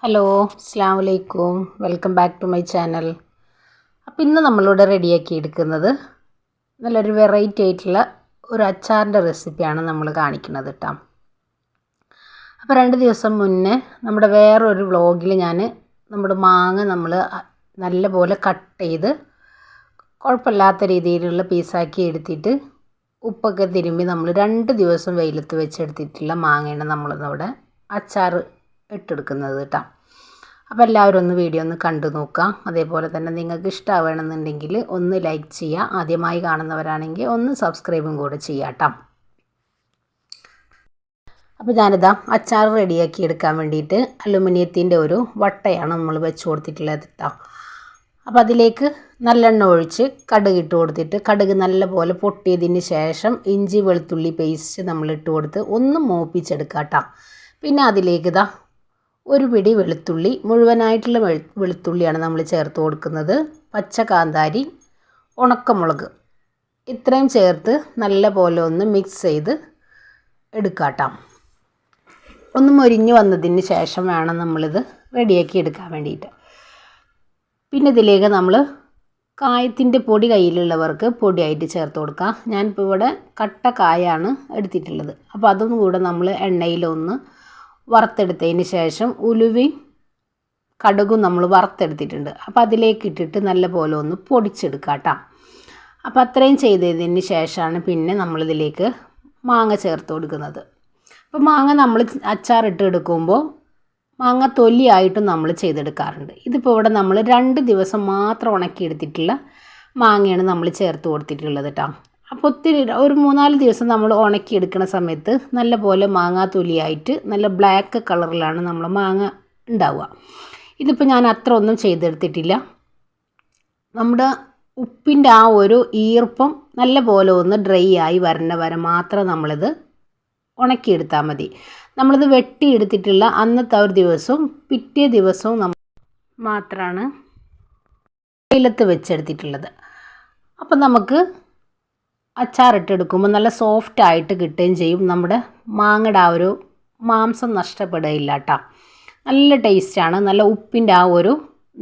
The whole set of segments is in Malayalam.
ഹലോ, അസ്സലാമു അലൈക്കും. Welcome back to my channel. അപ്പോൾ ഇന്ന് നമ്മളിവിടെ റെഡിയാക്കി എടുക്കുന്നത് നല്ലൊരു വെറൈറ്റി ആയിട്ടുള്ള ഒരു അച്ചാറിൻ്റെ റെസിപ്പിയാണ് നമ്മൾ കാണിക്കുന്നത് കേട്ടോ. അപ്പോൾ 2 ദിവസം മുന്നേ നമ്മുടെ വേറൊരു വ്ളോഗിൽ ഞാൻ നമ്മുടെ മാങ്ങ നമ്മൾ നല്ലപോലെ കട്ട് ചെയ്ത് കുഴപ്പമില്ലാത്ത രീതിയിലുള്ള പീസാക്കി എടുത്തിട്ട് ഉപ്പൊക്കെ തിരുമ്പി നമ്മൾ 2 ദിവസം വെയിലത്ത് വെച്ചെടുത്തിട്ടുള്ള മാങ്ങയാണ് നമ്മളിവിടെ അച്ചാർ ഇട്ടെടുക്കുന്നത് കേട്ടോ. അപ്പോൾ എല്ലാവരും ഒന്ന് വീഡിയോ ഒന്ന് കണ്ടു നോക്കുക. അതേപോലെ തന്നെ നിങ്ങൾക്ക് ഇഷ്ടമാവണമെന്നുണ്ടെങ്കിൽ ഒന്ന് ലൈക്ക് ചെയ്യുക. ആദ്യമായി കാണുന്നവരാണെങ്കിൽ ഒന്ന് സബ്സ്ക്രൈബും കൂടെ ചെയ്യുക കേട്ടോ. അപ്പോൾ ഞാനിതാ അച്ചാർ റെഡിയാക്കി എടുക്കാൻ വേണ്ടിയിട്ട് അലുമിനിയത്തിൻ്റെ ഒരു വട്ടയാണ് നമ്മൾ വെച്ച് കൊടുത്തിട്ടുള്ളത് കേട്ടോ. അപ്പോൾ അതിലേക്ക് നല്ലെണ്ണ ഒഴിച്ച് കടുക് ഇട്ട് കൊടുത്തിട്ട് കടുക് നല്ലപോലെ പൊട്ടിയതിന് ശേഷം ഇഞ്ചി വെളുത്തുള്ളി പേസ്റ്റ് നമ്മൾ ഇട്ട് കൊടുത്ത് ഒന്ന് മൂപ്പിച്ചെടുക്കുക കേട്ടോ. പിന്നെ അതിലേക്ക് ഇതാ ഒരു പിടി വെളുത്തുള്ളി, മുഴുവനായിട്ടുള്ള വെളുത്തുള്ളിയാണ് നമ്മൾ ചേർത്ത് കൊടുക്കുന്നത്. പച്ച കാന്താരി, ഉണക്കമുളക് ഇത്രയും ചേർത്ത് നല്ല പോലെ ഒന്ന് മിക്സ് ചെയ്ത് എടുക്കാം കേട്ടോ. ഒന്ന് മൊരിഞ്ഞ് വന്നതിന് ശേഷം വേണം നമ്മളിത് റെഡിയാക്കി എടുക്കാൻ വേണ്ടിയിട്ട്. പിന്നെ ഇതിലേക്ക് നമ്മൾ കായത്തിൻ്റെ പൊടി കയ്യിലുള്ളവർക്ക് പൊടിയായിട്ട് ചേർത്ത് കൊടുക്കുക. ഞാനിപ്പോൾ ഇവിടെ കട്ട കായാണ് എടുത്തിട്ടുള്ളത്. അപ്പോൾ അതും കൂടെ നമ്മൾ എണ്ണയിലൊന്ന് വറുത്തെടുത്തതിന് ശേഷം ഉലുവയും കടുകും നമ്മൾ വറുത്തെടുത്തിട്ടുണ്ട്. അപ്പോൾ അതിലേക്ക് ഇട്ടിട്ട് നല്ല പോലെ ഒന്ന് പൊടിച്ചെടുക്കുക കേട്ടോ. അപ്പോൾ അത്രയും ചെയ്തതിന് ശേഷമാണ് പിന്നെ നമ്മളിതിലേക്ക് മാങ്ങ ചേർത്ത് കൊടുക്കുന്നത്. അപ്പോൾ മാങ്ങ നമ്മൾ അച്ചാറിട്ട് എടുക്കുമ്പോൾ മാങ്ങ തൊലിയായിട്ടും നമ്മൾ ചെയ്തെടുക്കാറുണ്ട്. ഇതിപ്പോൾ ഇവിടെ നമ്മൾ 2 ദിവസം മാത്രം ഉണക്കിയെടുത്തിട്ടുള്ള മാങ്ങയാണ് നമ്മൾ ചേർത്ത് കൊടുത്തിട്ടുള്ളത് കേട്ടോ. അപ്പോൾ ഒത്തിരി ഒരു 3-4 ദിവസം നമ്മൾ ഉണക്കിയെടുക്കുന്ന സമയത്ത് നല്ല പോലെ മാങ്ങ തൊലിയായിട്ട് നല്ല ബ്ലാക്ക് കളറിലാണ് നമ്മൾ മാങ്ങ ഉണ്ടാവുക. ഇതിപ്പോൾ ഞാൻ അത്ര ഒന്നും ചെയ്തെടുത്തിട്ടില്ല. നമ്മുടെ ഉപ്പിൻ്റെ ആ ഒരു ഈർപ്പം നല്ല പോലെ ഒന്ന് ഡ്രൈ ആയി വരണ വരെ മാത്രം നമ്മളിത് ഉണക്കിയെടുത്താൽ മതി. നമ്മളിത് വെട്ടിയെടുത്തിട്ടുള്ള അന്നത്തെ ഒരു ദിവസവും പിറ്റേ ദിവസവും നമ്മൾ മാത്രമാണ് വെയിലത്ത് വെച്ചെടുത്തിട്ടുള്ളത്. അപ്പം നമുക്ക് അച്ചാറിട്ടെടുക്കുമ്പോൾ നല്ല സോഫ്റ്റായിട്ട് കിട്ടുകയും ചെയ്യും. നമ്മുടെ മാങ്ങയുടെ ആ ഒരു മാംസം നഷ്ടപ്പെടുകയില്ല കേട്ടോ. നല്ല ടേസ്റ്റാണ്. നല്ല ഉപ്പിൻ്റെ ആ ഒരു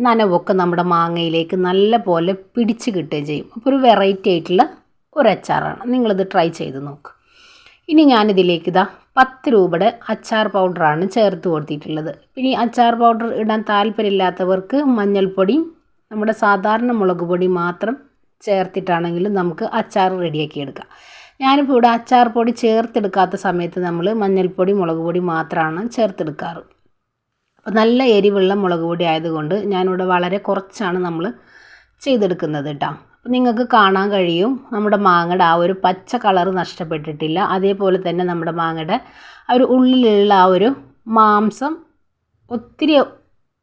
നനവൊക്കെ നമ്മുടെ മാങ്ങയിലേക്ക് നല്ല പോലെ പിടിച്ച് കിട്ടുകയും ചെയ്യും. അപ്പോൾ ഒരു വെറൈറ്റി ആയിട്ടുള്ള ഒരു അച്ചാറാണ്. നിങ്ങളിത് ട്രൈ ചെയ്ത് നോക്ക്. ഇനി ഞാനിതിലേക്ക് ഇതാ 10 രൂപയുടെ അച്ചാർ പൗഡറാണ് ചേർത്ത് കൊടുത്തിട്ടുള്ളത്. പിന്നെ അച്ചാർ പൗഡർ ഇടാൻ താല്പര്യമില്ലാത്തവർക്ക് മഞ്ഞൾപ്പൊടിയും നമ്മുടെ സാധാരണ മുളക് പൊടി മാത്രം ചേർത്തിട്ടാണെങ്കിലും നമുക്ക് അച്ചാർ റെഡിയാക്കി എടുക്കാം. ഞാനിപ്പോൾ ഇവിടെ അച്ചാർ പൊടി ചേർത്തെടുക്കാത്ത സമയത്ത് നമ്മൾ മഞ്ഞൾപ്പൊടി മുളക് പൊടി മാത്രമാണ് ചേർത്തെടുക്കാറ്. അപ്പോൾ നല്ല എരിവുള്ള മുളക് പൊടി ആയതുകൊണ്ട് ഞാനിവിടെ വളരെ കുറച്ചാണ് നമ്മൾ ചെയ്തെടുക്കുന്നത് കേട്ടോ. അപ്പോൾ നിങ്ങൾക്ക് കാണാൻ കഴിയും നമ്മുടെ മാങ്ങയുടെ ആ ഒരു പച്ച കളർ നഷ്ടപ്പെട്ടിട്ടില്ല. അതേപോലെ തന്നെ നമ്മുടെ മാങ്ങയുടെ ആ ഒരു ഉള്ളിലുള്ള ആ ഒരു മാംസം ഒത്തിരി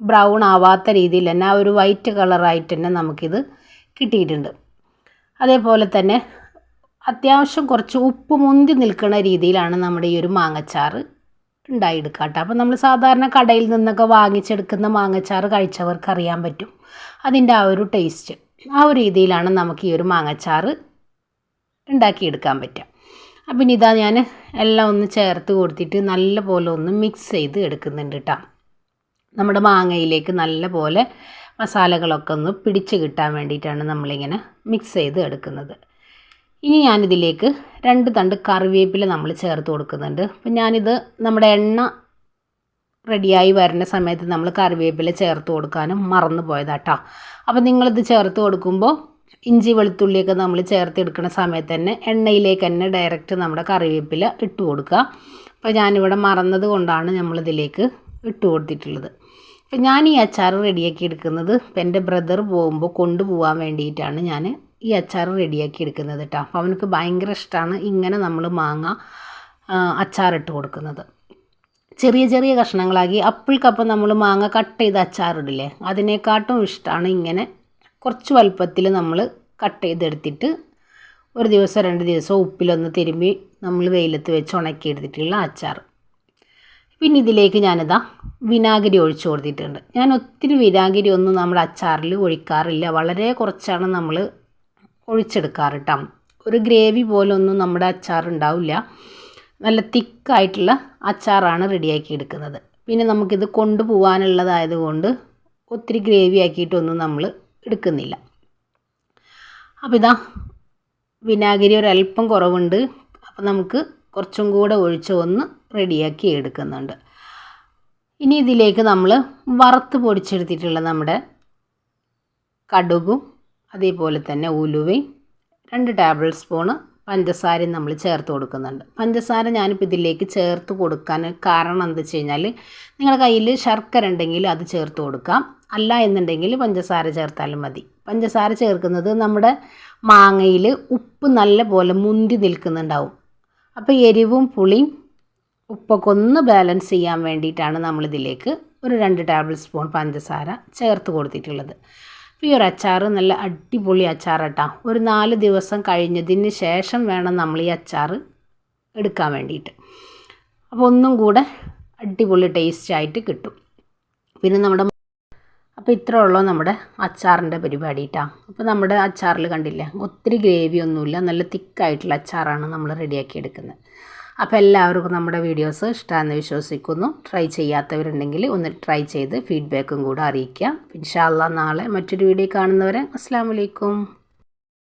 ബ്രൗൺ ആവാത്ത രീതിയിൽ തന്നെ ആ ഒരു വൈറ്റ് കളറായിട്ട് തന്നെ നമുക്കിത് കിട്ടിയിട്ടുണ്ട്. അതേപോലെ തന്നെ അത്യാവശ്യം കുറച്ച് ഉപ്പ് മുന്തി നിൽക്കുന്ന രീതിയിലാണ് നമ്മുടെ ഈ ഒരു മാങ്ങച്ചാറ് ഉണ്ടായെടുക്കുക കേട്ടോ. അപ്പോൾ നമ്മൾ സാധാരണ കടയിൽ നിന്നൊക്കെ വാങ്ങിച്ചെടുക്കുന്ന മാങ്ങച്ചാറ് കഴിച്ചവർക്ക് അറിയാൻ പറ്റും അതിൻ്റെ ആ ഒരു ടേസ്റ്റ്. ആ ഒരു രീതിയിലാണ് നമുക്ക് ഈ ഒരു മാങ്ങച്ചാറ് ഉണ്ടാക്കിയെടുക്കാൻ പറ്റുക. അപ്പം ഇനി ഇതാ ഞാൻ എല്ലാം ഒന്ന് ചേർത്ത് കൊടുത്തിട്ട് നല്ല പോലെ ഒന്ന് മിക്സ് ചെയ്ത് എടുക്കുന്നുണ്ട് കേട്ടോ. നമ്മുടെ മാങ്ങയിലേക്ക് നല്ല പോലെ മസാലകളൊക്കെ ഒന്ന് പിടിച്ച് കിട്ടാൻ വേണ്ടിയിട്ടാണ് നമ്മളിങ്ങനെ മിക്സ് ചെയ്ത് എടുക്കുന്നത്. ഇനി ഞാനിതിലേക്ക് 2 തണ്ട് കറിവേപ്പില നമ്മൾ ചേർത്ത് കൊടുക്കുന്നുണ്ട്. അപ്പം ഞാനിത് നമ്മുടെ എണ്ണ റെഡിയായി വരുന്ന സമയത്ത് നമ്മൾ കറിവേപ്പില ചേർത്ത് കൊടുക്കാനും മറന്നു പോയതാട്ടോ. അപ്പോൾ നിങ്ങളിത് ചേർത്ത് കൊടുക്കുമ്പോൾ ഇഞ്ചി വെളുത്തുള്ളിയൊക്കെ നമ്മൾ ചേർത്തെടുക്കുന്ന സമയത്ത് തന്നെ എണ്ണയിലേക്ക് തന്നെ ഡയറക്റ്റ് നമ്മുടെ കറിവേപ്പില ഇട്ട് കൊടുക്കുക. അപ്പോൾ ഞാനിവിടെ മറന്നത് കൊണ്ടാണ് നമ്മളിതിലേക്ക് ഇട്ട് കൊടുത്തിട്ടുള്ളത്. അപ്പം ഞാൻ ഈ അച്ചാർ റെഡിയാക്കി എടുക്കുന്നത് ഇപ്പം എൻ്റെ ബ്രദർ പോകുമ്പോൾ കൊണ്ടുപോകാൻ വേണ്ടിയിട്ടാണ് ഞാൻ ഈ അച്ചാർ റെഡിയാക്കി എടുക്കുന്നത് കേട്ടോ. അപ്പോൾ അവനക്ക് ഭയങ്കര ഇഷ്ടമാണ് ഇങ്ങനെ നമ്മൾ മാങ്ങ അച്ചാറിട്ട് കൊടുക്കുന്നത്. ചെറിയ ചെറിയ കഷ്ണങ്ങളാക്കി അപ്പിൾക്കപ്പം നമ്മൾ മാങ്ങ കട്ട് ചെയ്ത് അച്ചാറിടില്ലേ, അതിനെക്കാട്ടും ഇഷ്ടമാണ് ഇങ്ങനെ കുറച്ച് വലുപ്പത്തിൽ നമ്മൾ കട്ട് ചെയ്തെടുത്തിട്ട് 1 ദിവസം 2 ദിവസം ഉപ്പിലൊന്ന് തിരുമ്പി നമ്മൾ വെയിലത്ത് വെച്ച് ഉണക്കിയെടുത്തിട്ടുള്ള അച്ചാർ. പിന്നെ ഇതിലേക്ക് ഞാനിതാ വിനാഗിരി ഒഴിച്ച് കൊടുത്തിട്ടുണ്ട്. ഞാൻ ഒത്തിരി വിനാഗിരി ഒന്നും നമ്മുടെ അച്ചാറിൽ ഒഴിക്കാറില്ല. വളരെ കുറച്ചാണ് നമ്മൾ ഒഴിച്ചെടുക്കാറ് കേട്ടോ. ഒരു ഗ്രേവി പോലൊന്നും നമ്മുടെ അച്ചാർ ഉണ്ടാവില്ല. നല്ല തിക്കായിട്ടുള്ള അച്ചാറാണ് റെഡിയാക്കി എടുക്കുന്നത്. പിന്നെ നമുക്കിത് കൊണ്ടുപോകാനുള്ളതായതുകൊണ്ട് ഒത്തിരി ഗ്രേവി ആക്കിയിട്ടൊന്നും നമ്മൾ എടുക്കുന്നില്ല. അപ്പോൾ ഇതാ വിനാഗിരി ഒരല്പം കുറവുണ്ട്. അപ്പോൾ നമുക്ക് കുറച്ചും കൂടെ ഒഴിച്ച് ഒന്ന് റെഡിയാക്കി എടുക്കുന്നുണ്ട്. ഇനി ഇതിലേക്ക് നമ്മൾ വറുത്ത് പൊടിച്ചെടുത്തിട്ടുള്ള നമ്മുടെ കടുകും അതേപോലെ തന്നെ ഉലുവയും 2 ടേബിൾ സ്പൂണ് പഞ്ചസാരയും നമ്മൾ ചേർത്ത് കൊടുക്കുന്നുണ്ട്. പഞ്ചസാര ഞാനിപ്പോൾ ഇതിലേക്ക് ചേർത്ത് കൊടുക്കാൻ കാരണം എന്താ വെച്ച് കഴിഞ്ഞാൽ നിങ്ങളുടെ കയ്യിൽ ശർക്കര ഉണ്ടെങ്കിൽ അത് ചേർത്ത് കൊടുക്കാം, അല്ല എന്നുണ്ടെങ്കിൽ പഞ്ചസാര ചേർത്താലും മതി. പഞ്ചസാര ചേർക്കുന്നത് നമ്മുടെ മാങ്ങയിൽ ഉപ്പ് നല്ല പോലെ മുന്തി നിൽക്കുന്നുണ്ടാവും. അപ്പോൾ എരിവും പുളിയും ഉപ്പൊക്കെ ഒന്ന് ബാലൻസ് ചെയ്യാൻ വേണ്ടിയിട്ടാണ് നമ്മളിതിലേക്ക് ഒരു 2 ടേബിൾ സ്പൂൺ പഞ്ചസാര ചേർത്ത് കൊടുത്തിട്ടുള്ളത്. അപ്പോൾ ഈ ഒരു അച്ചാർ നല്ല അടിപൊളി അച്ചാർ കേട്ടോ. ഒരു 4 ദിവസം കഴിഞ്ഞതിന് ശേഷം വേണം നമ്മൾ ഈ അച്ചാർ എടുക്കാൻ വേണ്ടിയിട്ട്. അപ്പോൾ ഒന്നും കൂടെ അടിപൊളി ടേസ്റ്റ് ആയിട്ട് കിട്ടും. പിന്നെ അപ്പോൾ ഇത്രേ ഉള്ളൂ നമ്മുടെ അച്ചാറിൻ്റെ പരിപാടി കേട്ടോ. അപ്പോൾ നമ്മുടെ അച്ചാറിൽ കണ്ടില്ലേ ഒത്തിരി ഗ്രേവി ഒന്നുമില്ല, നല്ല തിക്കായിട്ടുള്ള അച്ചാറാണ് നമ്മൾ റെഡിയാക്കി എടുക്കുന്നത്. അപ്പോൾ എല്ലാവർക്കും നമ്മുടെ വീഡിയോസ് ഇഷ്ടമാണെന്ന് വിശ്വസിക്കുന്നു. ട്രൈ ചെയ്യാത്തവരുണ്ടെങ്കിൽ ഒന്ന് ട്രൈ ചെയ്ത് ഫീഡ്ബാക്കും കൂടെ അറിയിക്കുക. ഇൻഷാ അല്ലാഹ് നാളെ മറ്റൊരു വീഡിയോ കാണുന്നവരെ അസ്സലാമു അലൈക്കും.